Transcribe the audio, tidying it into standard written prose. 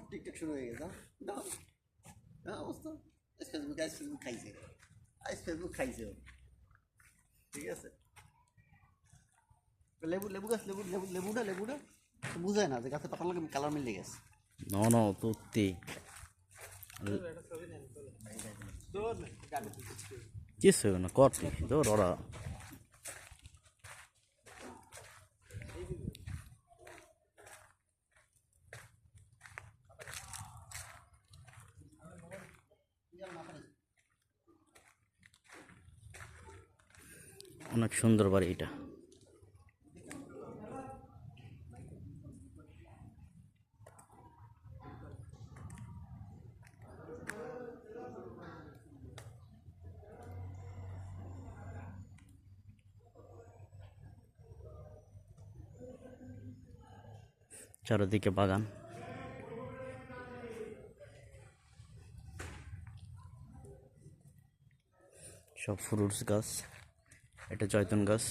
TikTok শুরু হয়ে গেছে। দাও অবস্থা ফেসবুক খাইছে, আজ ফেসবুক খাইছে। ঠিক আছে, লেবু লেবু গাছ লেবুটা বুঝায় না যে গাছে পাতার লাগে কালার মিলে গেছে। No, no, tutti. Chi sono? Corti, dove ora? অনেক সুন্দর বাড়ি এটা। চারিদিকে বাগান, সব ফ্রুটস গাছ। এটা জয়তুন গাছ।